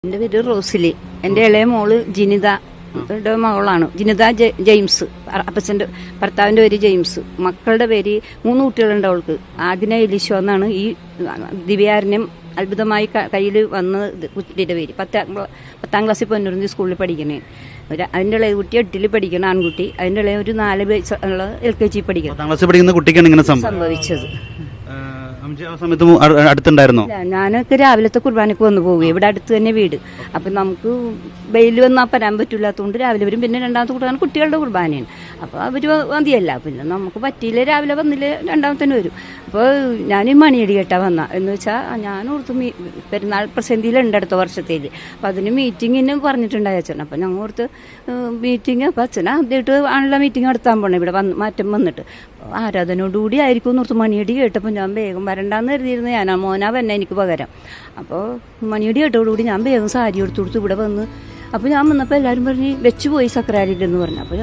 എൻ്റെ പേര് റോസിലി. എൻ്റെ ഇളയ മോള് ജിനിതയുടെ മകളാണ്. ജിനിത ജെയിംസ്. അപ്പച്ചൻ്റെ ഭർത്താവിൻ്റെ പേര് ജെയിംസ്. മക്കളുടെ പേര് 3 കുട്ടികളുണ്ട് അവൾക്ക്. ആദിന എലിശോ എന്നാണ് ഈ ദിവ്യാരണ്യം അത്ഭുതമായി കയ്യിൽ വന്ന കുട്ടിയുടെ പേര്. 10ാം ക്ലാസ്സിൽ പൊന്നുരുന്നി സ്കൂളിൽ പഠിക്കണേ. അതിൻ്റെ ഇളയ കുട്ടി 8ൽ പഠിക്കണം, ആൺകുട്ടി. അതിൻ്റെ ഇളയ ഒരു 4 വയസ്സുള്ള LKG പഠിക്കണം. കുട്ടിക്കാണ് സംഭവിച്ചത്. അടുത്തുണ്ടായിരുന്നോ? ഞാനൊക്കെ രാവിലത്തെ കുർബാനക്ക് വന്നു പോകും. ഇവിടെ അടുത്ത് തന്നെ വീട്. അപ്പം നമുക്ക് വെയിൽ വന്നാൽ വരാൻ പറ്റില്ലാത്തതുകൊണ്ട് രാവിലെ വരും. പിന്നെ രണ്ടാമത്തെ കുർബാന കുട്ടികളുടെ കുർബാനയാണ്. അപ്പോൾ അവർ മതിയല്ല. പിന്നെ നമുക്ക് പറ്റിയില്ലേ രാവിലെ വന്നില്ലേ രണ്ടാമത്തേന് വരും. അപ്പോൾ ഞാൻ മണിയടി കേട്ടാ വന്ന എന്ന് വെച്ചാൽ ഞാൻ ഓർത്ത് പെരുന്നാൾ പ്രസന്ധിയിലുണ്ട് അടുത്ത വർഷത്തേക്ക്. അപ്പം അതിന് മീറ്റിങ്ങിന് പറഞ്ഞിട്ടുണ്ടായി അച്ഛൻ. അപ്പം ഞങ്ങൾ ഓർത്ത് മീറ്റിംഗ് അപ്പം അച്ഛൻ ആദ്യമായിട്ട് ആണല്ലോ മീറ്റിംഗ് നടത്താൻ പോണേ ഇവിടെ മാറ്റം വന്നിട്ട്. ആരാധനയോടുകൂടി ആയിരിക്കും എന്നോർത്ത് മണിയടി കേട്ടപ്പോൾ ഞാൻ വേഗം വരണ്ടാന്ന് കരുതിയിരുന്നത് ഞാനാ. മോനാ വന്നെ എനിക്ക് പകരം. അപ്പോൾ മണിയടി കേട്ടോടുകൂടി ഞാൻ വേഗം സാരി എടുത്തു ഇവിടെ വന്ന്. അപ്പോൾ ഞാൻ വന്നപ്പോൾ എല്ലാവരും പറഞ്ഞ് വെച്ച് പോയി സക്രാരിയിട്ടെന്ന് പറഞ്ഞു. അപ്പോൾ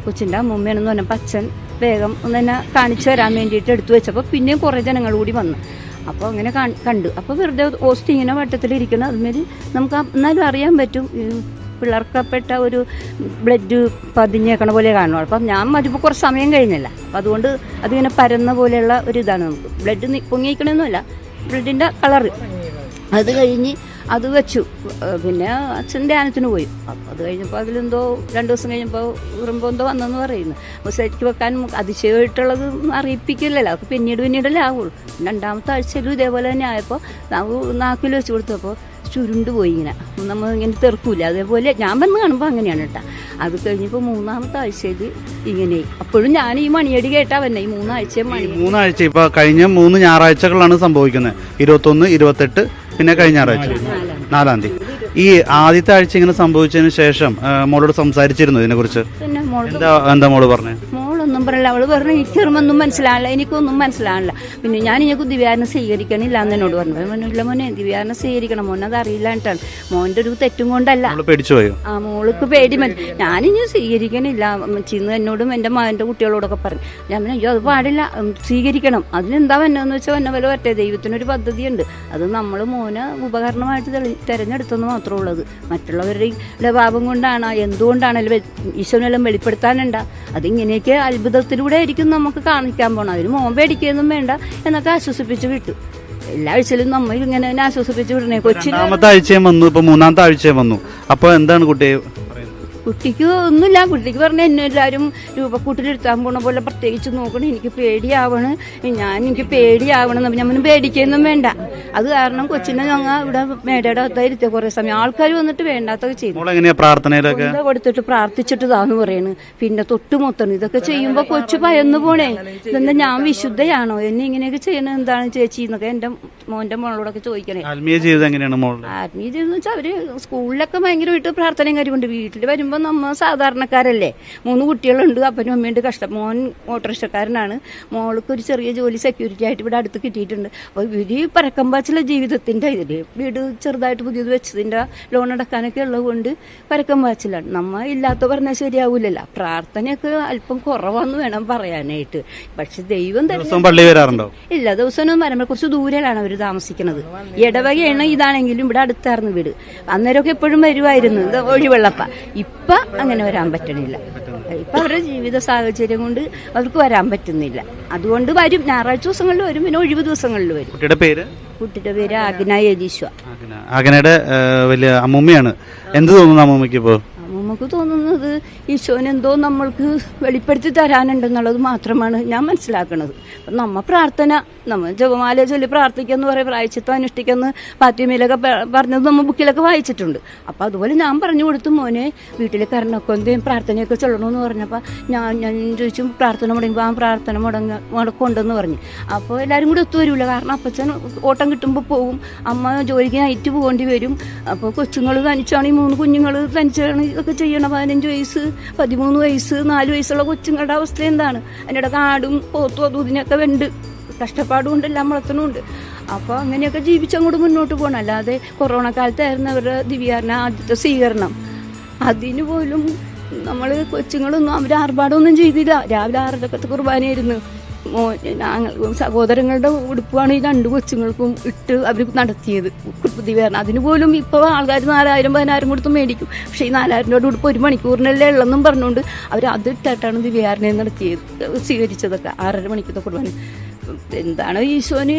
കൊച്ചിൻ്റെ അമ്മൂമ്മയാണെന്ന് പറഞ്ഞപ്പോൾ അച്ഛൻ വേഗം ഒന്ന് തന്നെ കാണിച്ചു തരാൻ വേണ്ടിയിട്ട് എടുത്തു വെച്ചപ്പോൾ പിന്നെയും കുറേ ജനങ്ങൾ കൂടി വന്നു. അപ്പോൾ അങ്ങനെ കണ്ടു. അപ്പോൾ വെറുതെ പോസ്റ്റ് ഇങ്ങനെ വട്ടത്തിലിരിക്കണം. അതുമാതിരി നമുക്ക് എന്നാലും അറിയാൻ പറ്റും പിളർക്കപ്പെട്ട ഒരു ബ്ലഡ് പതിഞ്ഞേക്കണ പോലെ കാണുള്ളൂ. അപ്പം ഞാൻ വരുമ്പോൾ കുറച്ച് സമയം കഴിഞ്ഞല്ല. അപ്പം അതുകൊണ്ട് അതിങ്ങനെ പരന്ന പോലെയുള്ള ഒരു ഇതാണ് നമുക്ക്. ബ്ലഡ് പൊങ്ങിക്കണമെന്നല്ല, ബ്ലഡിൻ്റെ കളറ്. അത് കഴിഞ്ഞ് അത് വെച്ചു. പിന്നെ അച്ഛൻ ധ്യാനത്തിന് പോയി. അപ്പം അത് കഴിഞ്ഞപ്പോൾ അതിലെന്തോ 2 ദിവസം കഴിഞ്ഞപ്പോൾ ഉറുമ്പോ എന്തോ വന്നെന്ന് പറയുന്നു. അപ്പോൾ ശരിക്ക് വെക്കാൻ അതിശയമായിട്ടുള്ളത് അറിയിപ്പിക്കില്ലല്ലോ. അതൊക്കെ പിന്നീടല്ലേ ആവുള്ളൂ. 2ാമത്തെ ആഴ്ചയിലും ഇതേപോലെ തന്നെ ആയപ്പോൾ നാക്കിൽ വെച്ച് കൊടുത്തപ്പോൾ ചുരുണ്ട് പോയി. ഇങ്ങനെ നമ്മൾ ഇങ്ങനെ തെറുക്കൂല. അതേപോലെ ഞാൻ വന്ന് കാണുമ്പോൾ അങ്ങനെയാണ് കേട്ടോ. അത് കഴിഞ്ഞപ്പോൾ 3ാമത്തെ ആഴ്ചയിൽ ഇങ്ങനെ. അപ്പോഴും ഞാൻ ഈ മണിയടി കേട്ടാ വന്നെ. ഈ 3 ആഴ്ച ഇപ്പൊ കഴിഞ്ഞ 3 ഞായറാഴ്ചകളാണ് സംഭവിക്കുന്നത്. 21, 28 പിന്നെ കഴിഞ്ഞ ഞായറാഴ്ച 4-ാം തീയതി. ഈ ആദ്യത്തെ ആഴ്ച ഇങ്ങനെ സംഭവിച്ചതിന് ശേഷം മോളോട് സംസാരിച്ചിരുന്നു ഇതിനെ കുറിച്ച്? എന്താ മോള് പറഞ്ഞേ? മോളൊന്നും പറയില്ല. അവള് പറഞ്ഞു എനിക്കൊന്നും മനസ്സിലാവില്ല, എനിക്കൊന്നും മനസ്സിലാവില്ല. പിന്നെ ഞാൻ ഇനി ദിവ്യാരനെ സ്വീകരിക്കണില്ല എന്ന് എന്നോട് പറഞ്ഞു. ഇല്ല മോനെ, ദിവ്യാരനെ സ്വീകരിക്കണം. മോനെ അത് അറിയില്ലാണ്ടാണ്. മോന്റെ ഒരു തെറ്റും കൊണ്ടല്ല. പേടിച്ചുപോയോ? ആ മോൾക്ക് പേടി. ഞാനിനി സ്വീകരിക്കണില്ല ചിന്ന് എന്നോടും എൻ്റെ മകൻ്റെ കുട്ടികളോടൊക്കെ പറഞ്ഞു. ഞാൻ പിന്നെ അയ്യോ അത് പാടില്ല, സ്വീകരിക്കണം. അതിനെന്താ വന്നതെന്ന് വെച്ചാൽ വന്ന പോലെ പറ്റേ. ദൈവത്തിനൊരു പദ്ധതിയുണ്ട്. അത് നമ്മൾ മോനെ ഉപകരണമായിട്ട് തിരഞ്ഞെടുത്തെന്ന് മാത്രമേ ഉള്ളത്. മറ്റുള്ളവരുടെ പാപം കൊണ്ടാണ് എന്തുകൊണ്ടാണ് ഈശോനെല്ലാം വെളിപ്പെടുത്താനുണ്ട. അതിങ്ങനെയൊക്കെ അത്ഭുതത്തിലൂടെ ആയിരിക്കും നമുക്ക് കാണിക്കാൻ പോകണം. അതിന് മോൻ പേടിക്കൊന്നും വേണ്ട എന്നൊക്കെ ആശ്വസിപ്പിച്ച് വിട്ടു. എല്ലാ ആഴ്ചയിലും നമ്മൾ ഇങ്ങനെ ആശ്വസിപ്പിച്ച് വിടണേ. കൊച്ചിന് 2ാമത്തെ ആഴ്ചയും വന്നു, ഇപ്പൊ 3ാമത്തെ ആഴ്ചയും വന്നു. അപ്പൊ എന്താണ് കുട്ടിക്ക് ഒന്നുമില്ല. കുട്ടിക്ക് പറഞ്ഞ എന്നെ എല്ലാവരും രൂപക്കൂട്ടിലെടുത്താൻ പോണ പോലെ പ്രത്യേകിച്ച് നോക്കണം. എനിക്ക് പേടിയാവണം. നമ്മൾ പേടിക്കൊന്നും വേണ്ട. അത് കാരണം കൊച്ചിനെ ഞങ്ങൾ ഇവിടെ മേടയുടെ അകത്തായിരുത്തിയ കുറെ സമയം ആൾക്കാർ വന്നിട്ട് വേണ്ടാത്തൊക്കെ ചെയ്തു. പ്രാർത്ഥനയിലൊക്കെ കൊടുത്തിട്ട് പ്രാർത്ഥിച്ചിട്ട് താന്ന് പറയണ്. പിന്നെ തൊട്ടുമൊത്തണം. ഇതൊക്കെ ചെയ്യുമ്പോ കൊച്ചു ഭയന്നു പോണേ. ഇതെന്താ ഞാൻ വിശുദ്ധയാണോ, എന്നെ ഇങ്ങനെയൊക്കെ ചെയ്യണത് എന്താണ് ചേച്ചി എന്നൊക്കെ എന്റെ മോന്റെ മോളോടൊക്കെ ചോദിക്കണേ. ആത്മീയ ജീവിതം എങ്ങനെയാണ്? ആത്മീയ ജീവിതം വെച്ചാൽ അവര് സ്കൂളിലൊക്കെ ഭയങ്കരമായിട്ട് പ്രാർത്ഥനയും കാര്യമുണ്ട്. വീട്ടിൽ വരുമ്പോൾ നമ്മൾ സാധാരണക്കാരല്ലേ. 3 കുട്ടികളുണ്ട്, അപ്പനും അമ്മയുണ്ട്. മോൻ ഓട്ടോറിക്ഷക്കാരനാണ്. മോൾക്ക് ഒരു ചെറിയ ജോലി സെക്യൂരിറ്റി ആയിട്ട് ഇവിടെ അടുത്ത് കിട്ടിയിട്ടുണ്ട്. അപ്പോൾ ഇവര് പരക്കമ്പാച്ചിലെ ജീവിതത്തിന്റെ ഇതില് വീട് ചെറുതായിട്ട് പുതിയത് വെച്ചതിന്റെ ലോൺ അടക്കാനൊക്കെ ഉള്ളത് പരക്കമ്പാച്ചിലാണ്. നമ്മ ഇല്ലാത്ത പറഞ്ഞാൽ ശരിയാവൂലല്ലോ. പ്രാർത്ഥനയൊക്കെ അല്പം കുറവാന്ന് വേണം പറയാനായിട്ട്. പക്ഷെ ദൈവം പള്ളി വരാറുണ്ടോ? ഇല്ല, ദിവസമൊന്നും വരാൻ. കുറച്ച് ദൂരെയാണ് അവർ താമസിക്കുന്നത്. ഇടവകയാണ്. ഇതാണെങ്കിലും ഇവിടെ അടുത്തായിരുന്നു വീട്. അന്നേരമൊക്കെ എപ്പോഴും വരുമായിരുന്നു ഒഴിവെള്ളപ്പ. ഇപ്പൊ അങ്ങനെ വരാൻ പറ്റണില്ല. ഇപ്പൊ അവരുടെ ജീവിത സാഹചര്യം കൊണ്ട് അവർക്ക് വരാൻ പറ്റുന്നില്ല. അതുകൊണ്ട് വരും, ഞായറാഴ്ച ദിവസങ്ങളിൽ വരും, പിന്നെ ഒഴിവ് ദിവസങ്ങളിൽ വരും. കുട്ടിയുടെ പേര് ആഗ്ന എലീശ്വ. ആഗ്നയുടെ വലിയ അമ്മൂമ്മയാണ്. എന്ത് തോന്നുന്നു അമ്മൂമ്മയ്ക്ക് ഇപ്പോ? നമുക്ക് തോന്നുന്നത് ഈശോനെന്തോ നമ്മൾക്ക് വെളിപ്പെടുത്തി തരാനുണ്ടെന്നുള്ളത് മാത്രമാണ് ഞാൻ മനസ്സിലാക്കുന്നത്. അപ്പം നമ്മൾ ജപമാല ചൊല്ലി പ്രാർത്ഥിക്കാന്ന് പറയും, പ്രായശ്ചിത്തം അനുഷ്ഠിക്കാന്ന് പാത്യമേലൊക്കെ പറഞ്ഞത് നമ്മൾ ബുക്കിലൊക്കെ വായിച്ചിട്ടുണ്ട്. അപ്പം അതുപോലെ ഞാൻ പറഞ്ഞു കൊടുത്തു, മോനെ വീട്ടിലെ കരണക്കൊന്തയും പ്രാർത്ഥനയൊക്കെ ചൊല്ലണമെന്ന് പറഞ്ഞപ്പോൾ ഞാൻ ചോദിച്ചു പ്രാർത്ഥന മുടങ്ങുമ്പോൾ ആ പ്രാർത്ഥന മുടക്കമുണ്ടെന്ന് പറഞ്ഞു. അപ്പോൾ എല്ലാവരും കൂടി ഒത്തുവരില്ല. കാരണം അപ്പച്ചൻ ഓട്ടം കിട്ടുമ്പോൾ പോകും, അമ്മ ജോലിക്ക് നൈറ്റ് പോകേണ്ടി വരും. അപ്പോൾ കൊച്ചുങ്ങൾ തനിച്ചാണ്, ഈ 3 കുഞ്ഞുങ്ങൾ തനിച്ചാണ് ഇതൊക്കെ ചെയ്യണം. 15 വയസ്സ് 13 വയസ്സ് 4 വയസ്സുള്ള കൊച്ചുങ്ങളുടെ അവസ്ഥ എന്താണ്? അതിൻ്റെ കാടും പോത്തും അതും ഇതിനൊക്കെ ഉണ്ട്. കഷ്ടപ്പാടും എല്ലാം വളർത്തണമുണ്ട്. അപ്പോൾ അങ്ങനെയൊക്കെ ജീവിച്ചങ്ങോട്ട് മുന്നോട്ട് പോകണം. അല്ലാതെ കൊറോണ കാലത്തായിരുന്നു അവരുടെ ദിവ്യാരന ആദ്യത്തെ സ്വീകരണം. അതിന് പോലും നമ്മൾ കൊച്ചുങ്ങളൊന്നും അവർ ആർഭാടമൊന്നും ചെയ്തില്ല. രാവിലെ 6:30 കുർബാനയായിരുന്നു. സഹോദരങ്ങളുടെ ഉടുപ്പാണ് ഈ 2 കൊച്ചുങ്ങൾക്കും ഇട്ട് അവർ നടത്തിയത് ദിവ്യാരണം. അതിന് പോലും ഇപ്പോൾ ആൾക്കാർ 4000 10,000 കൊടുത്ത് മേടിക്കും. പക്ഷേ ഈ 4000 രൂപയുടെ ഉടുപ്പ് 1 മണിക്കൂറിനല്ലേ ഉള്ളെന്നും പറഞ്ഞുകൊണ്ട് അവർ അത് ഇട്ടിട്ടാണ് ദിവ്യാരണം നടത്തിയത്, സ്വീകരിച്ചതൊക്കെ 6:30 മണിക്കൂർ കുർബാന. എന്താണ് ഈശോന്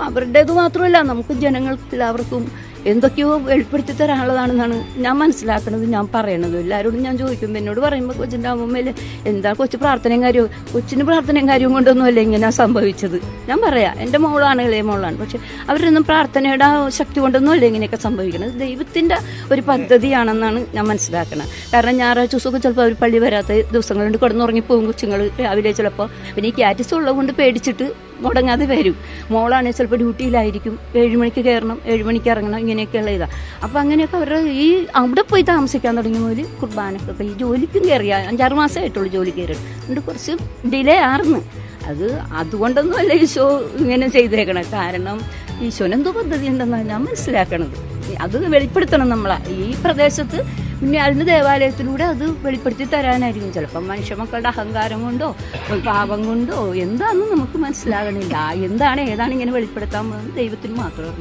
അവരുടേത് മാത്രമല്ല, നമുക്ക് ജനങ്ങൾക്ക് എല്ലാവർക്കും എന്തൊക്കെയോ വെളിപ്പെടുത്തി തരാനുള്ളതാണെന്നാണ് ഞാൻ മനസ്സിലാക്കുന്നത്, ഞാൻ പറയണത്. എല്ലാവരോടും ഞാൻ ചോദിക്കും, എന്നോട് പറയുമ്പോൾ കൊച്ചിൻ്റെ അമ്മമ്മയിൽ എന്താ കൊച്ചു പ്രാർത്ഥനയും കാര്യവും, കൊച്ചിന് പ്രാർത്ഥനയും കാര്യവും കൊണ്ടൊന്നുമല്ല ഇങ്ങനെ സംഭവിച്ചത്. ഞാൻ പറയാം, എൻ്റെ മോളാണ്, ഇളയ മോളാണ്. പക്ഷെ അവരൊന്നും പ്രാർത്ഥനയുടെ ശക്തി കൊണ്ടൊന്നുമല്ല ഇങ്ങനെയൊക്കെ സംഭവിക്കുന്നത്. ദൈവത്തിൻ്റെ ഒരു പദ്ധതിയാണെന്നാണ് ഞാൻ മനസ്സിലാക്കുന്നത്. കാരണം ഞായറാഴ്ച ദിവസമൊക്കെ ചിലപ്പോൾ അവർ പള്ളി വരാത്ത ദിവസങ്ങളുണ്ട്, കിടന്നുറങ്ങിപ്പോകും കൊച്ചുങ്ങൾ രാവിലെ ചിലപ്പോൾ. പിന്നെ ഈ ക്യാറ്റിസ് ഉള്ളത് കൊണ്ട് പേടിച്ചിട്ട് മുടങ്ങാതെ വരും. മോളാണെങ്കിൽ ചിലപ്പോൾ ഡ്യൂട്ടിയിലായിരിക്കും, 7 മണിക്ക് കയറണം, 7 മണിക്ക് ഇറങ്ങണം, ഇങ്ങനെയൊക്കെയുള്ള ഇതാണ്. അപ്പോൾ അങ്ങനെയൊക്കെ അവരുടെ ഈ അവിടെ പോയി താമസിക്കാൻ തുടങ്ങിയ പോലെ കുർബാനക്കൊക്കെ ഈ ജോലിക്കും കയറിയ 5-6 മാസമായിട്ടുള്ളൂ ജോലി കയറി. അതുകൊണ്ട് കുറച്ച് ഡിലേ ആർന്ന്. അതുകൊണ്ടൊന്നുമല്ല ഈശോ ഇങ്ങനെ ചെയ്തേക്കണം. കാരണം ഈശോനെന്തോ പദ്ധതി ഉണ്ടെന്നാണ് ഞാൻ മനസ്സിലാക്കണത്. അത് വെളിപ്പെടുത്തണം നമ്മളാ ഈ പ്രദേശത്ത്. പിന്നെ അതിന് ദേവാലയത്തിലൂടെ അത് വെളിപ്പെടുത്തി തരാനായിരിക്കും. ചിലപ്പം മനുഷ്യ മക്കളുടെ അഹങ്കാരം കൊണ്ടോ പാപം കൊണ്ടോ എന്താണെന്ന് നമുക്ക് മനസ്സിലാകണില്ല. എന്താണ് ഏതാണ് ഇങ്ങനെ വെളിപ്പെടുത്താൻ പോകുന്നത് ദൈവത്തിന് മാത്രം.